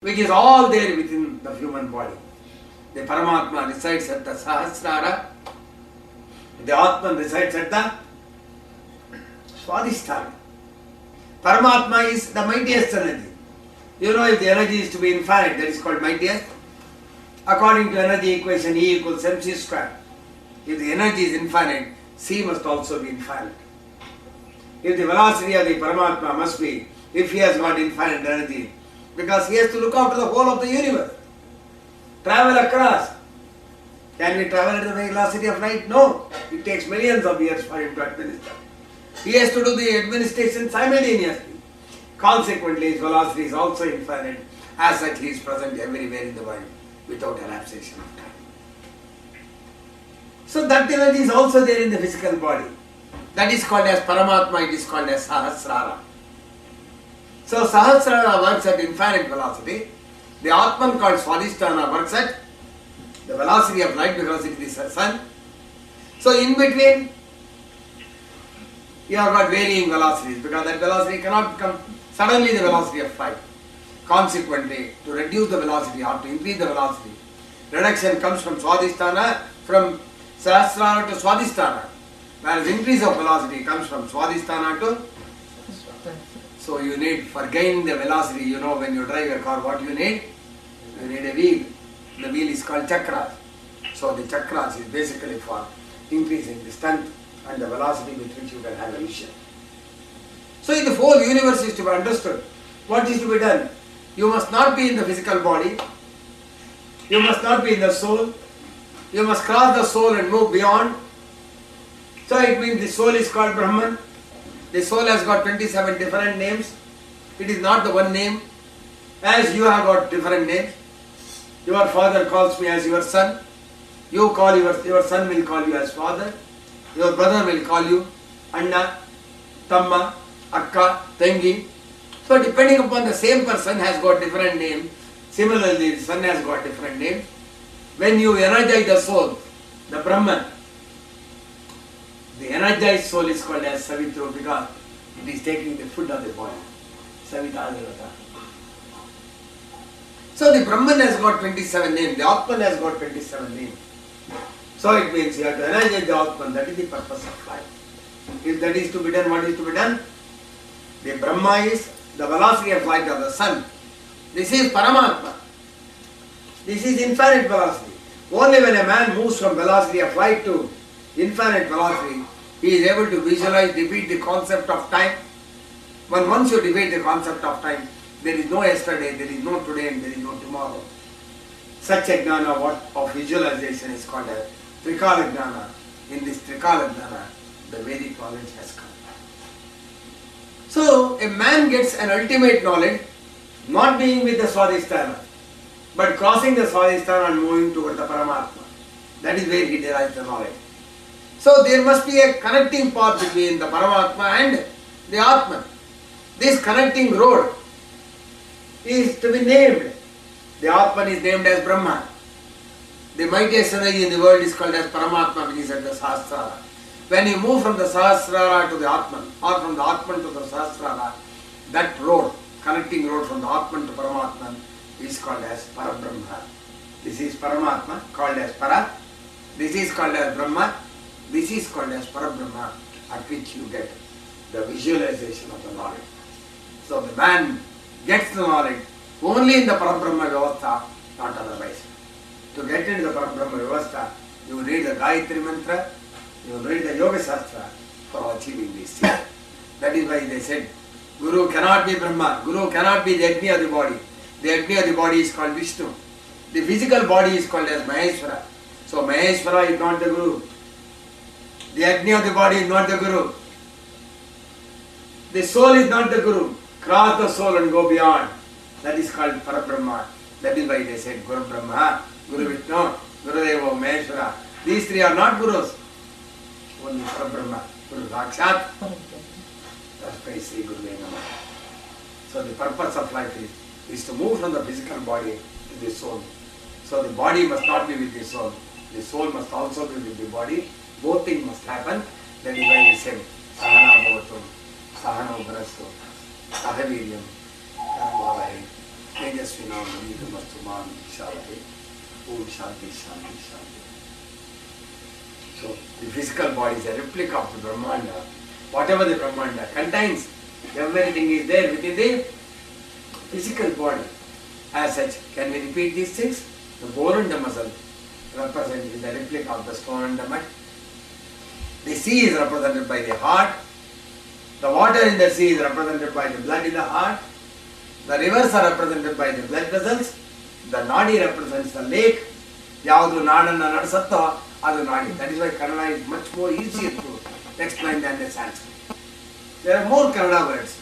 which is all there within the human body. The Paramatma resides at the Sahasrara, the Atman resides at the Swadhisthana. Paramatma is the mightiest energy. You know, if the energy is to be infinite, that is called mightiest. According to energy equation, E equals mc square. If the energy is infinite, C must also be infinite. If the velocity of the Paramatma must be, if he has got infinite energy, because he has to look after the whole of the universe. Travel across. Can we travel at the velocity of light? No. It takes millions of years for him to administer. He has to do the administration simultaneously. Consequently, his velocity is also infinite. As such, he is present everywhere in the world without elapsation of time. So that energy is also there in the physical body. That is called as Paramatma, it is called as Sahasrara. So Sahasrara works at infinite velocity. The Atman called Swadhisthana works at the velocity of light because it is the sun. So in between, you have got varying velocities because that velocity cannot become suddenly the velocity of light. Consequently, to reduce the velocity or to increase the velocity, reduction comes from Swadhisthana, from Sahasrara to Swadhisthana, whereas increase of velocity comes from Swadhisthana to. So you need, for gaining the velocity, you know, when you drive a car, what you need? You need a wheel. The wheel is called chakras. So the chakras is basically for increasing the strength and the velocity with which you can have a vision. So if the whole universe is to be understood, what is to be done? You must not be in the physical body. You must not be in the soul. You must cross the soul and move beyond. So it means the soul is called Brahman. The soul has got 27 different names. It is not the one name. As you have got different names. Your father calls me as your son. You call your son will call you as father. Your brother will call you Anna, Tamma, Akka, Tengi. So depending upon the same person has got different names. Similarly, the son has got different names. When you energize the soul, the Brahman, the energized soul is called as Savitru because it is taking the food of the body. Savita Devata. So the Brahman has got 27 names, the Atman has got 27 names. So it means you have to energize the Atman, that is the purpose of life. If that is to be done, what is to be done? The Brahma is the velocity of light of the sun. This is Paramatma. This is infinite velocity. Only when a man moves from velocity of light to infinite velocity, he is able to visualize, defeat the concept of time. When once you defeat the concept of time, there is no yesterday, there is no today, and there is no tomorrow. Such a jnana of visualization is called as Trikala jnana. In this Trikala jnana, the Vedic knowledge has come. So a man gets an ultimate knowledge, not being with the Swadhisthana, but crossing the Swadhisthana and moving toward the Paramatma. That is where he derives the knowledge. So there must be a connecting path between the Paramatma and the Atman. This connecting road is to be named. The Atman is named as Brahma. The mightiest energy in the world is called as Paramatma, which is at the Sahasrara. When you move from the Sahasrara to the Atman, or from the Atman to the Sahasrara, that road, connecting road from the Atman to Paramatman, is called as Parabrahma. This is Paramatma, called as Para. This is called as Brahma. This is called as Parabrahma, at which you get the visualization of the knowledge. So the man gets the knowledge only in the Parabrahma Vyavastha, not otherwise. To get into the Parabrahma Vyavastha, you read the Gayathri mantra, you read the Yoga Shastra for achieving this. That is why they said, Guru cannot be Brahma, Guru cannot be the Agni of the body. The Agni of the body is called Vishnu. The physical body is called as Maheshwara. So Maheshwara is not the Guru. The Agni of the body is not the Guru. The soul is not the Guru. Cross the soul and go beyond. That is called Parabrahma. That is why they said Guru Brahma, Guru Vishnu, Guru Deva, Maheshwara. These three are not Gurus. Only Parabrahma, Guru Sakshat. That's why Sri Guru Nama. So the purpose of life is to move from the physical body to the soul. So the body must not be with the soul. The soul must also be with the body. Both things must happen. That is why we say Sahana Bhavatum, Sahano Bharastu, Sahaviryam, Karamavai, Tejasvina Namastu Man Shanti. Om Shanti Shanti Shanti. So the physical body is a replica of the Brahmanda. Whatever the Brahmanda contains, everything is there within the physical body. As such, can we repeat these things? The bone and the muscle represented the replica of the stone and the mud. The sea is represented by the heart. The water in the sea is represented by the blood in the heart. The rivers are represented by the blood vessels. The nadi represents the lake. Yaudu nadanna nadasattva, adu nadi. That is why Kannada is much more easier to explain than the Sanskrit. There are more Kannada words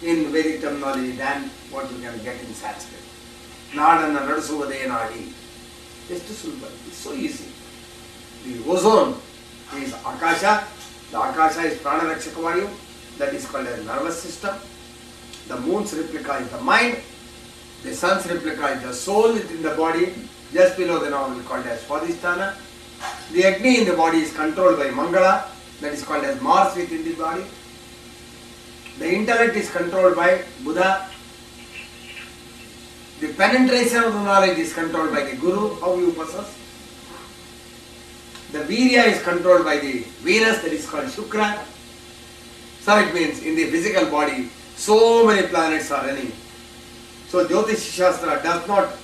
in Vedic terminology than what you can get in Sanskrit. Nadanna nadasuvade nadi. Just sulba. It's so easy. The ozone is Akasha. The Akasha is Prana Rakshaka Vayu. That is called a nervous system. The moon's replica is the mind. The sun's replica is the soul within the body. Just below the novel called as Swadhisthana. The Agni in the body is controlled by Mangala. That is called as Mars within the body. The intellect is controlled by Buddha. The penetration of the knowledge is controlled by the Guru, how you possess. The Virya is controlled by the Venus, that is called Shukra. So it means in the physical body, so many planets are running. So Jyotish Shastra does not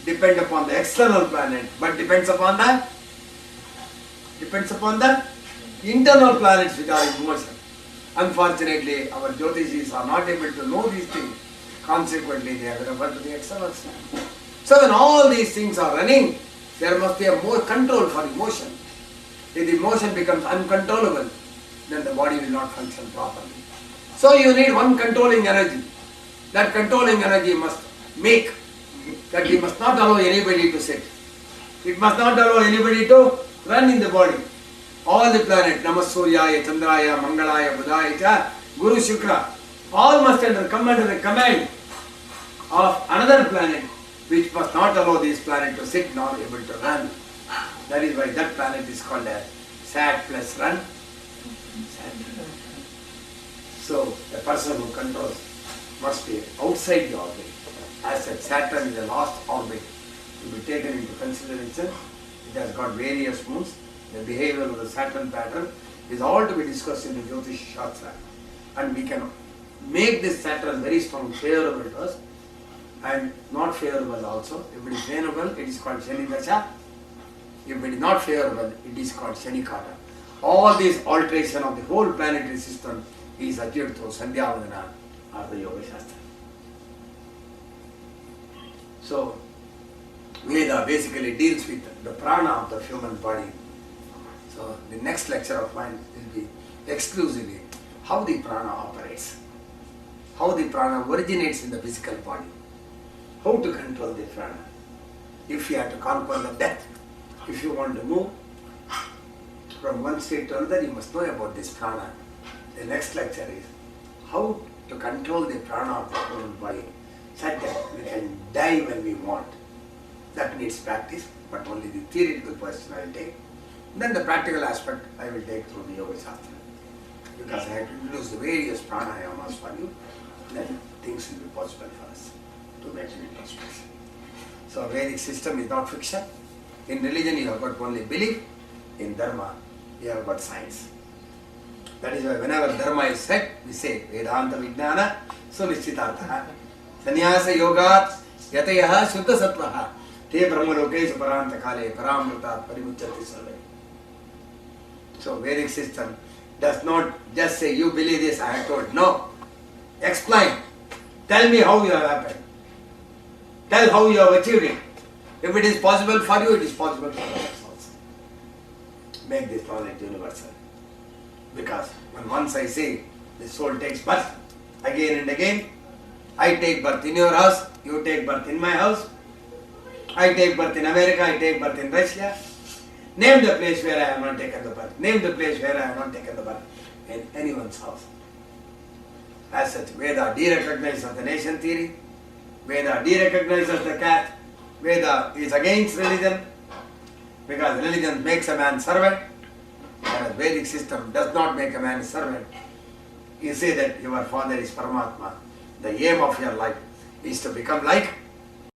depend upon the external planet, but depends upon the internal planets which are in motion. Unfortunately, our Jyotishis are not able to know these things. Consequently, they are referred to the external side. So when all these things are running, there must be a more control for emotion. If the emotion becomes uncontrollable, then the body will not function properly. So you need one controlling energy. That controlling energy must make that it must not allow anybody to sit. It must not allow anybody to run in the body. All the planets, Namasurya, Chandraya, Mangalaya, Budhaya, Guru Shukra, all must come under the command of another planet, which must not allow this planet to sit, nor able to run. That is why that planet is called as Sat plus Run. So a person who controls must be outside the orbit. As such, Saturn is the last orbit to be taken into consideration. It has got various moons. The behavior of the Saturn pattern is all to be discussed in the Jyotish Shastra. And we can make this Saturn very strong, favorable to us, and not favorable also. If it is favorable, it is called Shani Dasha. If it is not favorable, it is called Shani Kata. All these alteration of the whole planetary system is achieved through Sandhya Vandana or the Yoga Shastra. So, Veda basically deals with the prana of the human body. So, the next lecture of mine will be exclusively how the prana operates, how the prana originates in the physical body, how to control the prana. If you have to conquer the death, if you want to move from one state to another, you must know about this prana. The next lecture is how to control the prana of the human body, such that we can die when we want. That needs practice, but only the theoretical portion I will take. Then the practical aspect I will take through the Yoga Shastra. Because I have to introduce the various pranayamas for you, then things will be possible for us to make an introspection. So Vedic system is not fiction. In religion you have got only belief. In Dharma you have got science. That is why whenever Dharma is said, we say Vedanta Vijnana Sunishchitartha Sannyasa Yogat Yatayaha Shuddha Sattvaha Te Brahmalokesh Paranta Kale Paramrita Parimuchati Sarve. So Vedic system does not just say you believe this, I have told. No. Explain. Tell me how you have happened. Tell how you have achieved it. If it is possible for you, it is possible for others also. Make this knowledge universal. Because when once I say the soul takes birth again and again, I take birth in your house, you take birth in my house, I take birth in America, I take birth in Russia. Name the place where I have not taken the birth. Name the place where I have not taken the birth in anyone's house. As such, Veda de-recognizes the nation theory. Veda de-recognizes the caste. Veda is against religion because religion makes a man servant. Whereas Vedic system does not make a man a servant. You say that your father is Paramatma. The aim of your life is to become like